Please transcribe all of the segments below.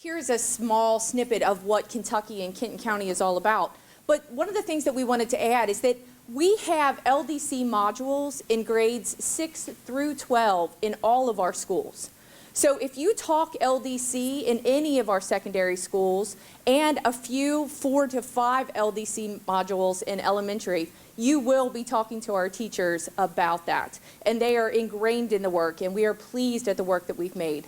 Here's a small snippet of what Kentucky and Kenton County is all about. But one of the things that we wanted to add is that we have LDC modules in grades 6 through 12 in all of our schools. So if you talk LDC in any of our secondary schools and a few 4 to 5 LDC modules in elementary, you will be talking to our teachers about that. And they are ingrained in the work, and we are pleased at the work that we've made.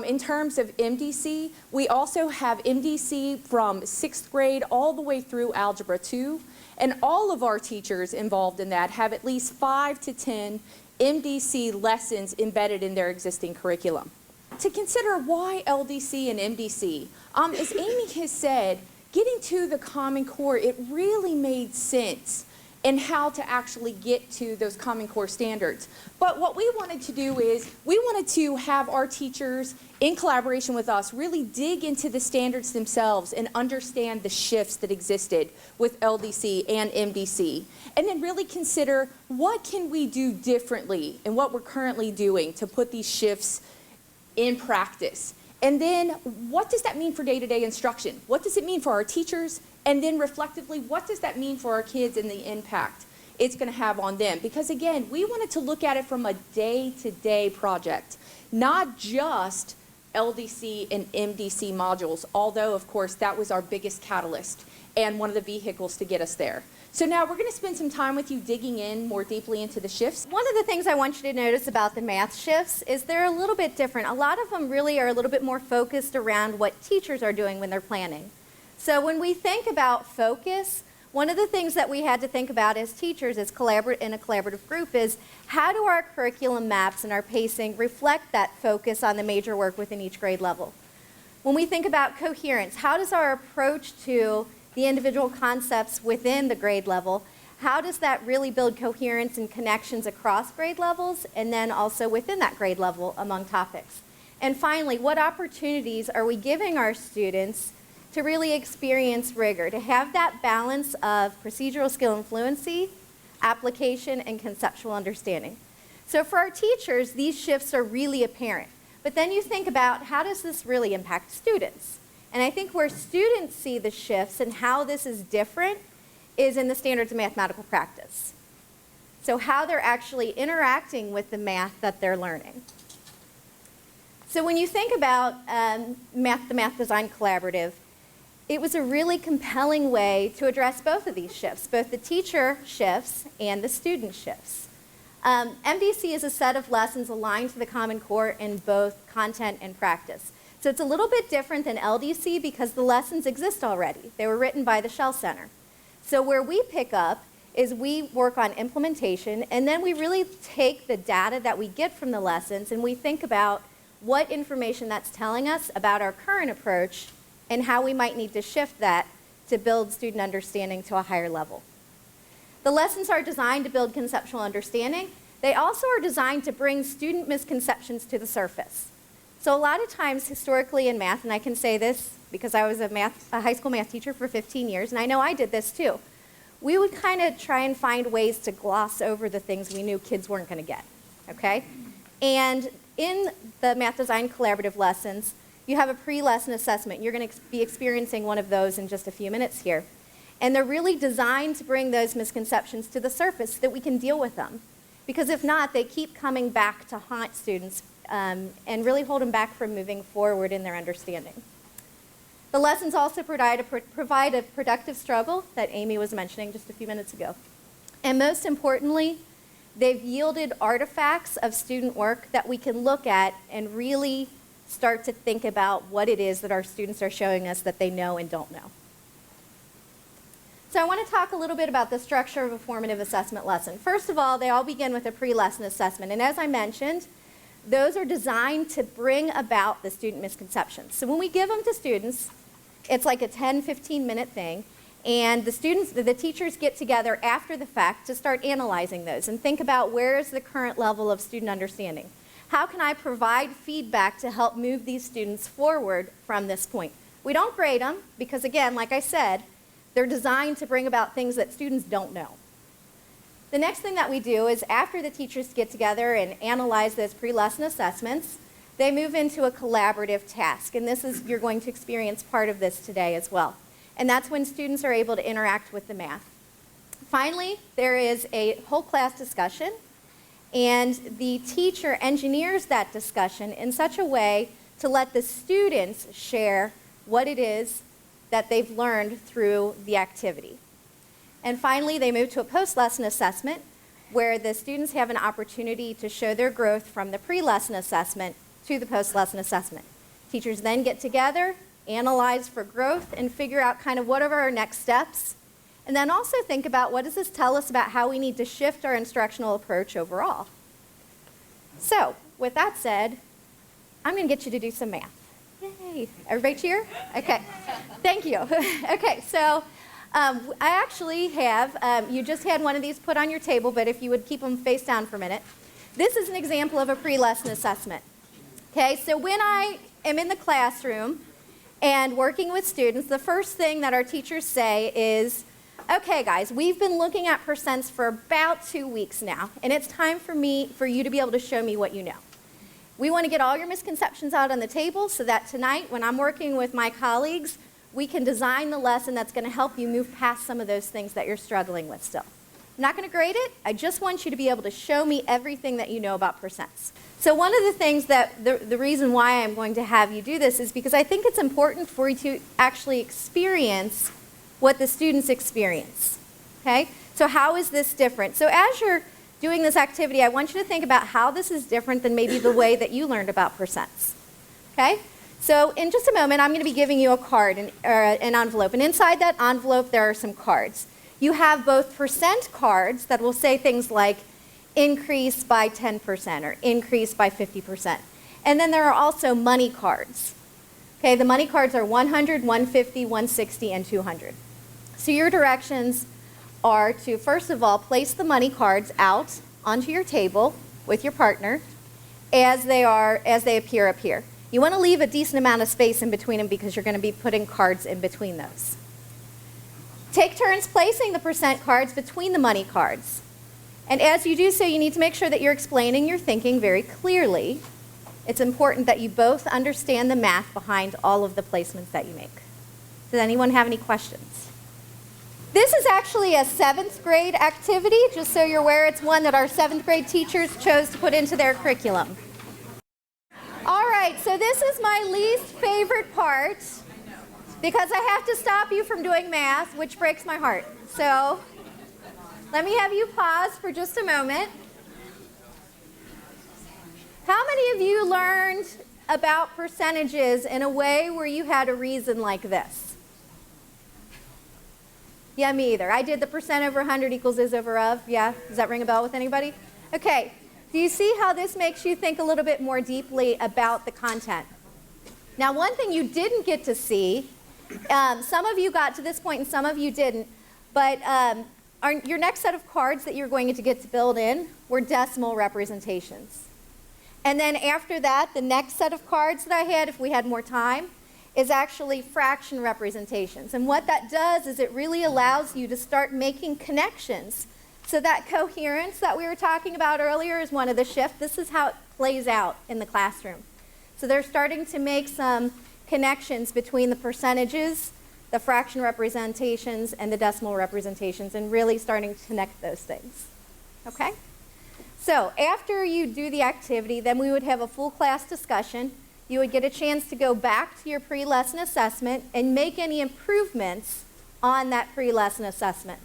In terms of MDC, we also have MDC from 6th grade all the way through Algebra 2. And all of our teachers involved in that have at least 5 to 10 MDC lessons embedded in their existing curriculum. To consider why LDC and MDC, as Amy has said, getting to the Common Core, it really made sense in how to actually get to those Common Core standards. But what we wanted to do is we wanted to have our teachers, in collaboration with us, really dig into the standards themselves and understand the shifts that existed with LDC and MDC. And then really consider what can we do differently in what we're currently doing to put these shifts in practice. And then what does that mean for day-to-day instruction? What does it mean for our teachers? And then reflectively, what does that mean for our kids and the impact it's going to have on them? Because again, we wanted to look at it from a day-to-day project, not just LDC and MDC modules, although of course that was our biggest catalyst and one of the vehicles to get us there. So now we're going to spend some time with you digging in more deeply into the shifts. One of the things I want you to notice about the math shifts is they're a little bit different. A lot of them really are a little bit more focused around what teachers are doing when they're planning. So when we think about focus, one of the things that we had to think about as teachers in a collaborative group is how do our curriculum maps and our pacing reflect that focus on the major work within each grade level? When we think about coherence, how does our approach to the individual concepts within the grade level, how does that really build coherence and connections across grade levels and then also within that grade level among topics? And finally, what opportunities are we giving our students to really experience rigor, to have that balance of procedural skill and fluency, application, and conceptual understanding? So for our teachers, these shifts are really apparent. But then you think about how does this really impact students? And I think where students see the shifts and how this is different is in the standards of mathematical practice. So how they're actually interacting with the math that they're learning. So when you think about the Math Design Collaborative, it was a really compelling way to address both of these shifts, both the teacher shifts and the student shifts. MDC is a set of lessons aligned to the Common Core in both content and practice. So it's a little bit different than LDC because the lessons exist already. They were written by the Shell Center. So where we pick up is we work on implementation, and then we really take the data that we get from the lessons and we think about what information that's telling us about our current approach and how we might need to shift that to build student understanding to a higher level. The lessons are designed to build conceptual understanding. They also are designed to bring student misconceptions to the surface. So a lot of times historically in math, and I can say this because I was a high school math teacher for 15 years, and I know I did this too, we would kind of try and find ways to gloss over the things we knew kids weren't going to get, okay? And in the Math Design Collaborative lessons, you have a pre-lesson assessment. You're going to be experiencing one of those in just a few minutes here. And they're really designed to bring those misconceptions to the surface so that we can deal with them. Because if not, they keep coming back to haunt students and really hold them back from moving forward in their understanding. The lessons also provide a productive struggle that Amy was mentioning just a few minutes ago. And most importantly, they've yielded artifacts of student work that we can look at and really start to think about what it is that our students are showing us that they know and don't know. So I want to talk a little bit about the structure of a formative assessment lesson. First of all, they all begin with a pre-lesson assessment. And as I mentioned, those are designed to bring about the student misconceptions. So when we give them to students, it's like a 10, 15-minute thing. And the teachers get together after the fact to start analyzing those and think about where is the current level of student understanding. How can I provide feedback to help move these students forward from this point? We don't grade them because, again, like I said, they're designed to bring about things that students don't know. The next thing that we do is after the teachers get together and analyze those pre-lesson assessments, they move into a collaborative task. And this is, you're going to experience part of this today as well. And that's when students are able to interact with the math. Finally, there is a whole class discussion, and the teacher engineers that discussion in such a way to let the students share what it is that they've learned through the activity. And finally, they move to a post-lesson assessment, where the students have an opportunity to show their growth from the pre-lesson assessment to the post-lesson assessment. Teachers then get together, analyze for growth, and figure out kind of what are our next steps. And then also think about, what does this tell us about how we need to shift our instructional approach overall? So, with that said, I'm going to get you to do some math. Yay. Everybody cheer? Okay. Thank you. Okay, so I actually have, you just had one of these put on your table, but if you would keep them face down for a minute. This is an example of a pre-lesson assessment. Okay, so when I am in the classroom and working with students, the first thing that our teachers say is, okay guys, we've been looking at percents for about 2 weeks now, and it's time for you to be able to show me what you know. We want to get all your misconceptions out on the table so that tonight, when I'm working with my colleagues, we can design the lesson that's going to help you move past some of those things that you're struggling with still. I'm not going to grade it. I just want you to be able to show me everything that you know about percents. So one of the things that, the reason why I'm going to have you do this is because I think it's important for you to actually experience what the students experience. Okay? So how is this different? So as you're doing this activity, I want you to think about how this is different than maybe the way that you learned about percents. Okay? So in just a moment, I'm going to be giving you a card, an envelope. And inside that envelope, there are some cards. You have both percent cards that will say things like increase by 10% or increase by 50%. And then there are also money cards. Okay, the money cards are 100, 150, 160, and 200. So your directions are to, first of all, place the money cards out onto your table with your partner as they appear up here. You want to leave a decent amount of space in between them because you're going to be putting cards in between those. Take turns placing the percent cards between the money cards. And as you do so, you need to make sure that you're explaining your thinking very clearly. It's important that you both understand the math behind all of the placements that you make. Does anyone have any questions? This is actually a 7th grade activity, just so you're aware. It's one that our 7th grade teachers chose to put into their curriculum. All right, so this is my least favorite part because I have to stop you from doing math, which breaks my heart. So let me have you pause for just a moment. How many of you learned about percentages in a way where you had a reason like this? Yeah, me either. I did the percent over 100 equals is over of. Yeah, does that ring a bell with anybody? Okay, do you see how this makes you think a little bit more deeply about the content? Now, one thing you didn't get to see, some of you got to this point and some of you didn't, but your next set of cards that you're going to get to build in were decimal representations. And then after that, the next set of cards that I had, if we had more time, is actually fraction representations. And what that does is it really allows you to start making connections. So that coherence that we were talking about earlier is one of the shifts. This is how it plays out in the classroom. So they're starting to make some connections between the percentages, the fraction representations, and the decimal representations, and really starting to connect those things. Okay? So after you do the activity, then we would have a full class discussion. You would get a chance to go back to your pre-lesson assessment and make any improvements on that pre-lesson assessment.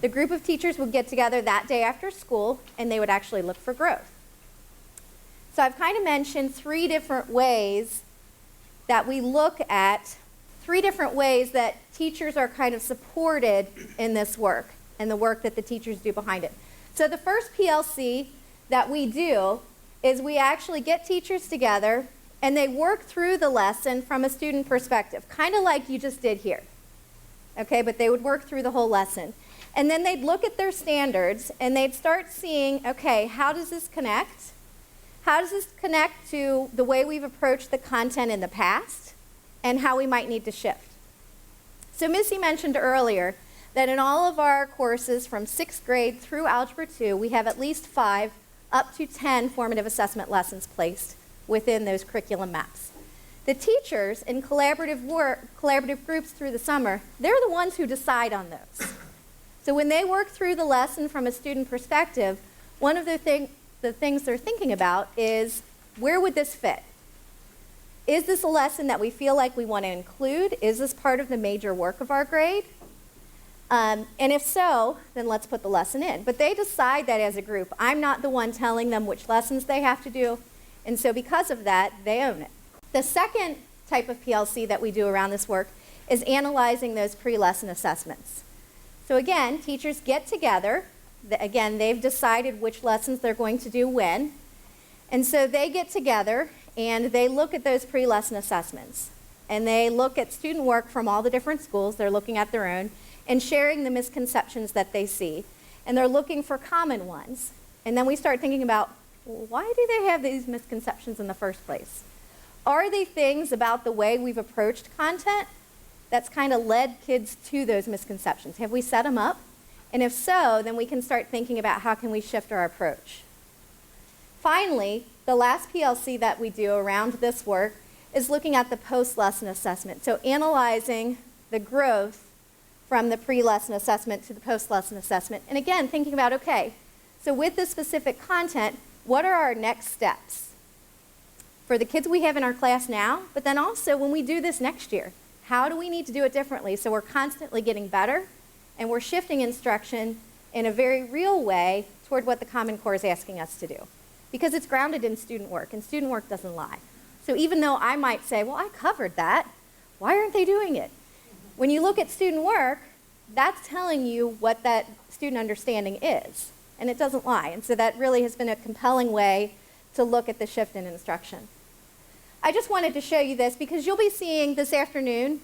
The group of teachers would get together that day after school, and they would actually look for growth. So I've kind of mentioned 3 different ways that we look at, 3 different ways that teachers are kind of supported in this work and the work that the teachers do behind it. So the first PLC that we do is we actually get teachers together and they work through the lesson from a student perspective, kind of like you just did here. Okay, but they would work through the whole lesson. And then they'd look at their standards and they'd start seeing, okay, how does this connect? How does this connect to the way we've approached the content in the past and how we might need to shift? So Missy mentioned earlier that in all of our courses from 6th grade through Algebra 2, we have at least 5 up to 10 formative assessment lessons placed within those curriculum maps. The teachers in collaborative groups through the summer, they're the ones who decide on those. So when they work through the lesson from a student perspective, one of the things they're thinking about is, where would this fit? Is this a lesson that we feel like we want to include? Is this part of the major work of our grade? And if so, then let's put the lesson in. But they decide that as a group. I'm not the one telling them which lessons they have to do. And so because of that, they own it. The second type of PLC that we do around this work is analyzing those pre-lesson assessments. So again, teachers get together. Again, they've decided which lessons they're going to do when. And so they get together and they look at those pre-lesson assessments. And they look at student work from all the different schools. They're looking at their own and sharing the misconceptions that they see. And they're looking for common ones. And then we start thinking about, well, why do they have these misconceptions in the first place? Are they things about the way we've approached content that's kind of led kids to those misconceptions? Have we set them up? And if so, then we can start thinking about how can we shift our approach. Finally, the last PLC that we do around this work is looking at the post-lesson assessment. So analyzing the growth from the pre-lesson assessment to the post-lesson assessment. And again, thinking about, okay, so with this specific content, what are our next steps for the kids we have in our class now, but then also when we do this next year? How do we need to do it differently so we're constantly getting better and we're shifting instruction in a very real way toward what the Common Core is asking us to do? Because it's grounded in student work, and student work doesn't lie. So even though I might say, well, I covered that, why aren't they doing it? When you look at student work, that's telling you what that student understanding is, and it doesn't lie. And so that really has been a compelling way to look at the shift in instruction. I just wanted to show you this because you'll be seeing this afternoon,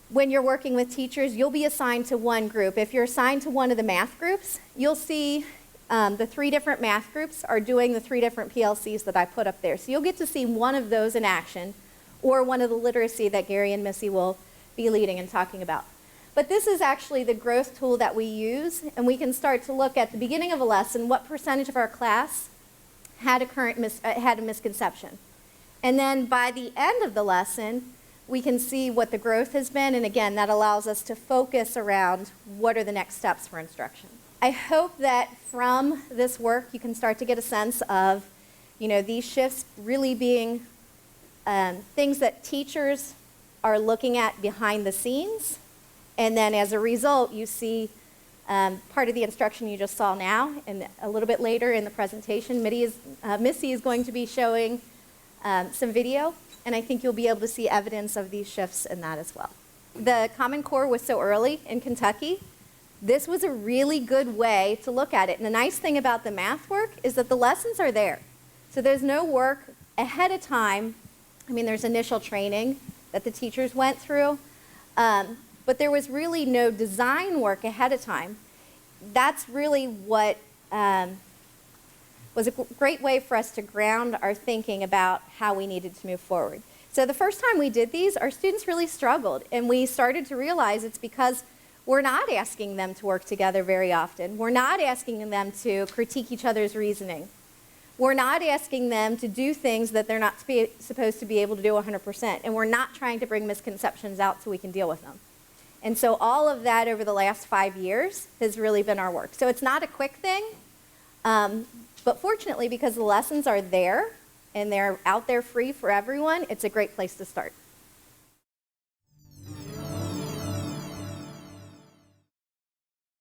when you're working with teachers, you'll be assigned to one group. If you're assigned to one of the math groups, you'll see the 3 different math groups are doing the 3 different PLCs that I put up there. So you'll get to see one of those in action, or one of the literacy that Gary and Missy will be leading and talking about. But this is actually the growth tool that we use, and we can start to look at the beginning of a lesson, what percentage of our class had a misconception. And then by the end of the lesson, we can see what the growth has been, and again, that allows us to focus around what are the next steps for instruction. I hope that from this work, you can start to get a sense of, these shifts really being things that teachers are looking at behind the scenes. And then as a result, you see part of the instruction you just saw now, and a little bit later in the presentation, Missy is going to be showing some video, and I think you'll be able to see evidence of these shifts in that as well. The Common Core was so early in Kentucky. This was a really good way to look at it. And the nice thing about the math work is that the lessons are there. So there's no work ahead of time. There's initial training that the teachers went through, but there was really no design work ahead of time. That's really what was a great way for us to ground our thinking about how we needed to move forward. So the first time we did these, our students really struggled, and we started to realize it's because we're not asking them to work together very often. We're not asking them to critique each other's reasoning. We're not asking them to do things that they're not supposed to be able to do 100%, and we're not trying to bring misconceptions out so we can deal with them. And so all of that over the last 5 years has really been our work. So it's not a quick thing, but fortunately, because the lessons are there and they're out there free for everyone, it's a great place to start.